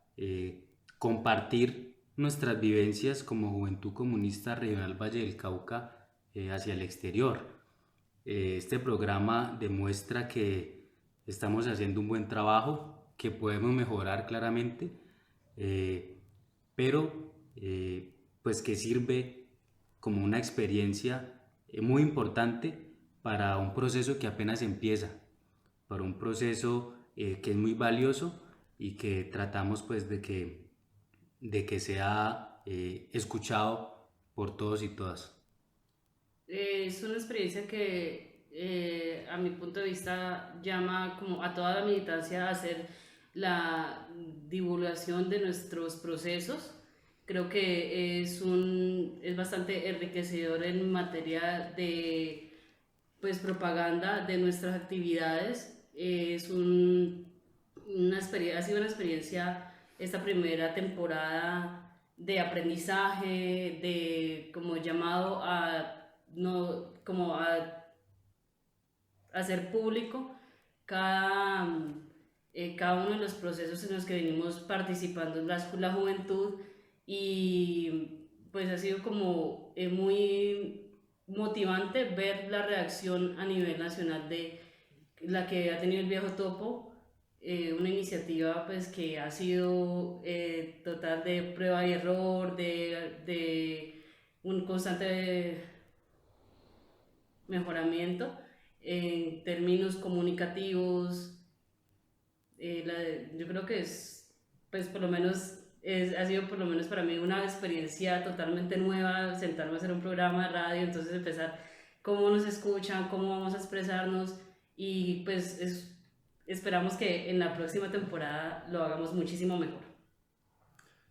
compartir nuestras vivencias como Juventud Comunista Regional Valle del Cauca hacia el exterior. Este programa demuestra que estamos haciendo un buen trabajo, que podemos mejorar claramente, pero pues que sirve como una experiencia muy importante para un proceso que apenas empieza, para un proceso que es muy valioso y que tratamos pues de que sea escuchado por todos y todas. Es una experiencia que a mi punto de vista llama como a toda la militancia a hacer la divulgación de nuestros procesos. Creo que es bastante enriquecedor en materia de pues propaganda de nuestras actividades. Ha sido una experiencia esta primera temporada de aprendizaje, de como llamado a hacer público cada uno de los procesos en los que venimos participando la juventud, y pues ha sido como muy motivante ver la reacción a nivel nacional de la que ha tenido el Viejo Topo, una iniciativa pues que ha sido total de prueba y error, de un constante mejoramiento en términos comunicativos. Yo creo que pues por lo menos ha sido por lo menos para mí una experiencia totalmente nueva sentarme a hacer un programa de radio, entonces empezar cómo nos escuchan, cómo vamos a expresarnos, y pues esperamos que en la próxima temporada lo hagamos muchísimo mejor.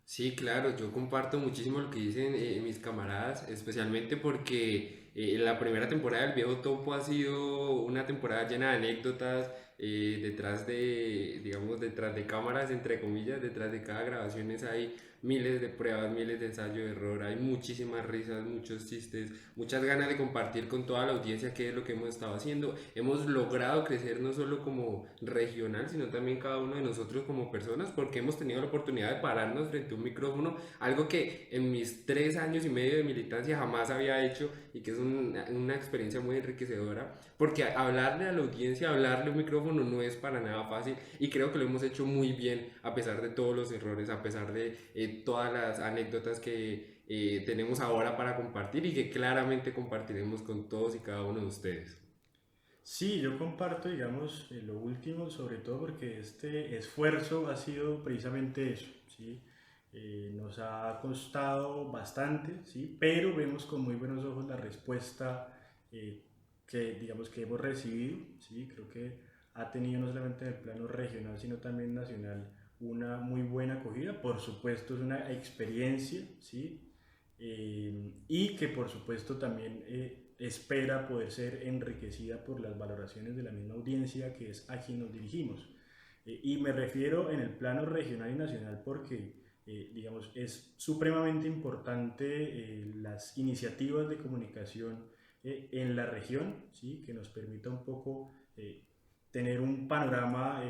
Sí, claro, yo comparto muchísimo lo que dicen mis camaradas, especialmente porque la primera temporada del Viejo Topo ha sido una temporada llena de anécdotas, detrás de cámaras, entre comillas, detrás de cada grabación hay miles de pruebas, miles de ensayo de error, hay muchísimas risas, muchos chistes, muchas ganas de compartir con toda la audiencia qué es lo que hemos estado haciendo. Hemos logrado crecer no solo como regional, sino también cada uno de nosotros como personas, porque hemos tenido la oportunidad de pararnos frente a un micrófono, algo que en mis 3 años y medio de militancia jamás había hecho, y que es una experiencia muy enriquecedora, porque hablarle a la audiencia, hablarle a un micrófono no es para nada fácil, y creo que lo hemos hecho muy bien a pesar de todos los errores, a pesar de todas las anécdotas que tenemos ahora para compartir y que claramente compartiremos con todos y cada uno de ustedes. Sí, yo comparto, digamos, lo último, sobre todo porque este esfuerzo ha sido precisamente eso, ¿sí? Nos ha costado bastante, ¿sí? Pero vemos con muy buenos ojos la respuesta digamos, que hemos recibido, ¿sí? Creo que ha tenido no solamente en el plano regional, sino también nacional, una muy buena acogida. Por supuesto es una experiencia, ¿sí? Y que por supuesto también espera poder ser enriquecida por las valoraciones de la misma audiencia, que es a quien nos dirigimos. Y me refiero en el plano regional y nacional porque digamos, es supremamente importante las iniciativas de comunicación en la región, ¿sí? Que nos permita un poco tener un panorama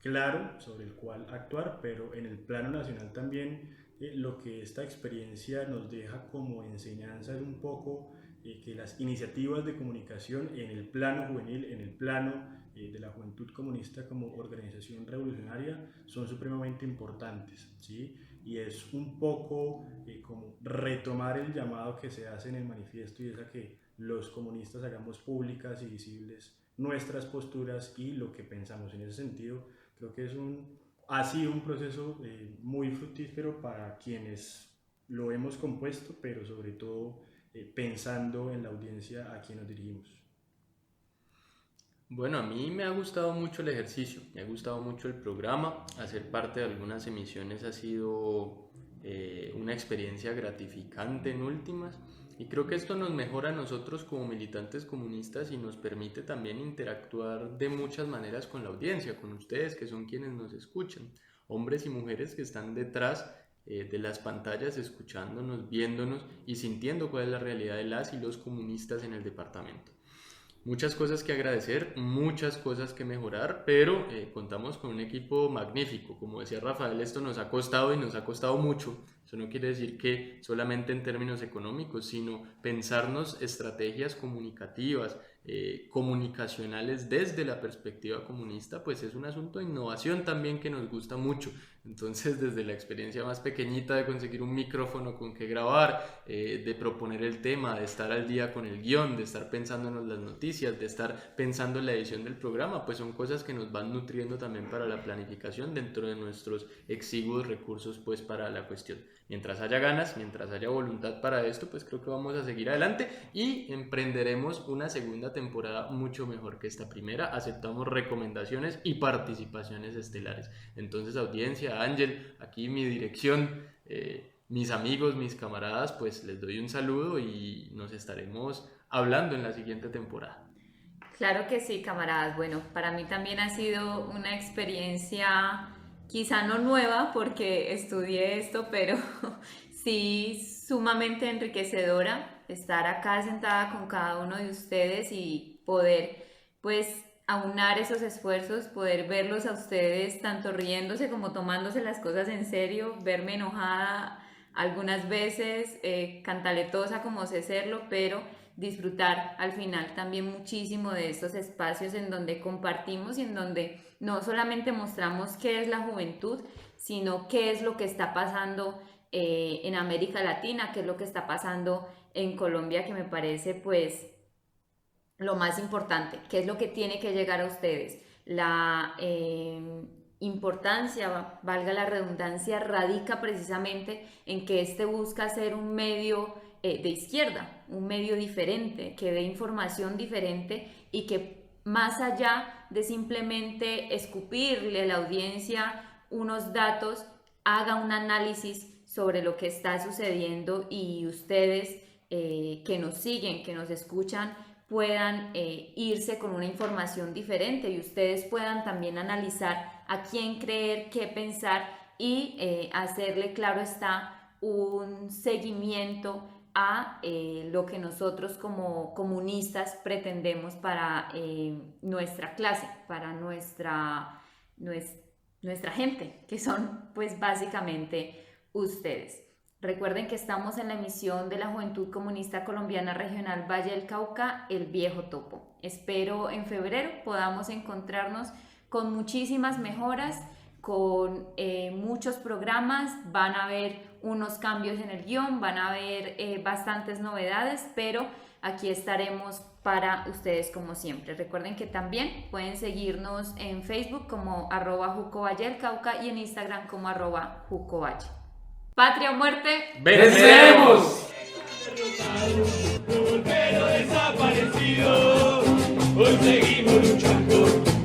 claro sobre el cual actuar, pero en el plano nacional también lo que esta experiencia nos deja como enseñanza es un poco que las iniciativas de comunicación en el plano juvenil, en el plano de la Juventud Comunista como organización revolucionaria son supremamente importantes, ¿sí? Y es un poco como retomar el llamado que se hace en el manifiesto, y es a que los comunistas hagamos públicas y visibles nuestras posturas y lo que pensamos. En ese sentido, creo que ha sido un proceso muy fructífero para quienes lo hemos compuesto, pero sobre todo pensando en la audiencia a quien nos dirigimos. Bueno, a mí me ha gustado mucho el ejercicio, me ha gustado mucho el programa, hacer parte de algunas emisiones ha sido una experiencia gratificante en últimas, y creo que esto nos mejora a nosotros como militantes comunistas y nos permite también interactuar de muchas maneras con la audiencia, con ustedes que son quienes nos escuchan, hombres y mujeres que están detrás de las pantallas escuchándonos, viéndonos y sintiendo cuál es la realidad de las y los comunistas en el departamento. Muchas cosas que agradecer, muchas cosas que mejorar, pero contamos con un equipo magnífico. Como decía Rafael, esto nos ha costado y nos ha costado mucho. Eso no quiere decir que solamente en términos económicos, sino pensarnos estrategias comunicativas, comunicacionales desde la perspectiva comunista, pues es un asunto de innovación también que nos gusta mucho. Entonces, desde la experiencia más pequeñita de conseguir un micrófono con que grabar, de proponer el tema, de estar al día con el guión, de estar pensándonos las noticias, de estar pensando en la edición del programa, pues son cosas que nos van nutriendo también para la planificación dentro de nuestros exiguos recursos pues para la cuestión. Mientras haya ganas, mientras haya voluntad para esto, pues creo que vamos a seguir adelante y emprenderemos una segunda temporada mucho mejor que esta primera. Aceptamos recomendaciones y participaciones estelares. Entonces, audiencia, Ángel, aquí mi dirección, mis amigos, mis camaradas, pues les doy un saludo y nos estaremos hablando en la siguiente temporada. Claro que sí, camaradas. Bueno, para mí también ha sido una experiencia quizá no nueva porque estudié esto, pero sí sumamente enriquecedora estar acá sentada con cada uno de ustedes y poder pues aunar esos esfuerzos, poder verlos a ustedes tanto riéndose como tomándose las cosas en serio, verme enojada algunas veces, cantaletosa como sé serlo, pero disfrutar al final también muchísimo de estos espacios en donde compartimos y en donde no solamente mostramos qué es la juventud, sino qué es lo que está pasando en América Latina, qué es lo que está pasando en Colombia, que me parece pues lo más importante, qué es lo que tiene que llegar a ustedes. La importancia, valga la redundancia, radica precisamente en que este busca ser un medio de izquierda, un medio diferente, que dé información diferente y que más allá de simplemente escupirle a la audiencia unos datos, haga un análisis sobre lo que está sucediendo y ustedes que nos siguen, que nos escuchan, puedan irse con una información diferente y ustedes puedan también analizar a quién creer, qué pensar y hacerle, claro está, un seguimiento a lo que nosotros como comunistas pretendemos para nuestra clase, para nuestra gente, que son pues básicamente ustedes. Recuerden que estamos en la emisión de la Juventud Comunista Colombiana Regional Valle del Cauca, El Viejo Topo. Espero en febrero podamos encontrarnos con muchísimas mejoras, con muchos programas. Van a haber unos cambios en el guión, van a haber bastantes novedades, pero aquí estaremos para ustedes como siempre. Recuerden que también pueden seguirnos en Facebook como @JucoValleDelCauca y en Instagram como @JucoValle. Patria o muerte, ¡vencemos! Pero desaparecido, hoy seguimos luchando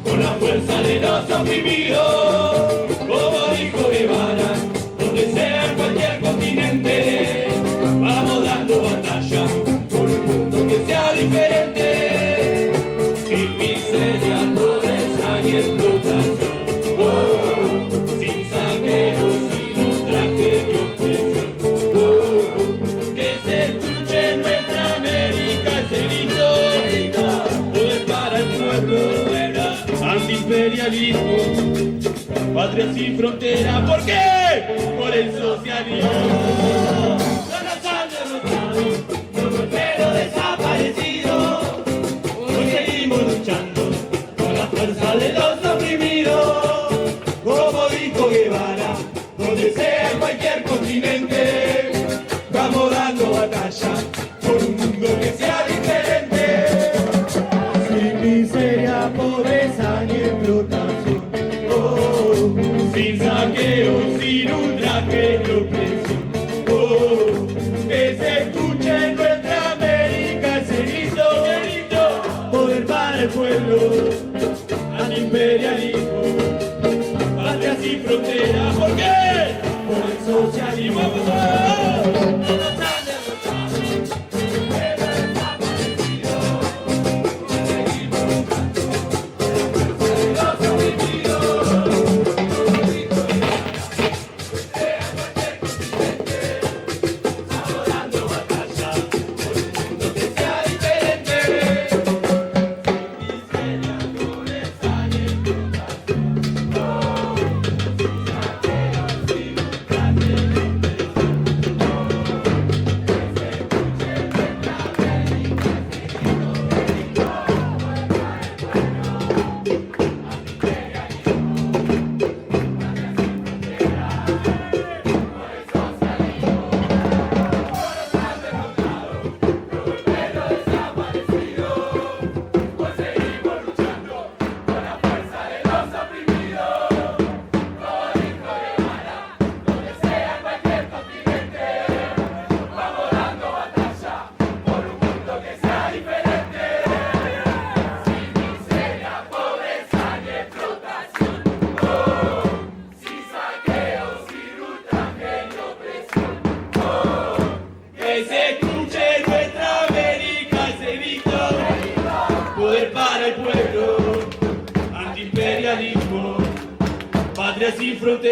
con la fuerza de los oprimidos. Como dijo Guevara, donde sea en cualquier continente, vamos dando batalla por un mundo que sea diferente. Sin miseria, pobreza y explotación, sin saqueos, sin ultraje y opresión. Que se escuche en nuestra América ese grito, poder para el pueblo, antiimperialismo, patria sin frontera. ¿Por qué? Por el socialismo. No nos han derrotado, somos pero desaparecidos. Hoy seguimos luchando con la fuerza de los oprimidos. Como dijo Guevara, donde sea en cualquier continente, vamos dando batalla por un mundo que sea diferente. Sin miseria, pobreza ni explotación, sin saqueo, sin ultraje ni opresión. Que se escuche en nuestra América ese grito, poder para el pueblo, antiimperialismo, patria sin frontera. ¿Por qué? Por el socialismo. Patria sin fronteras.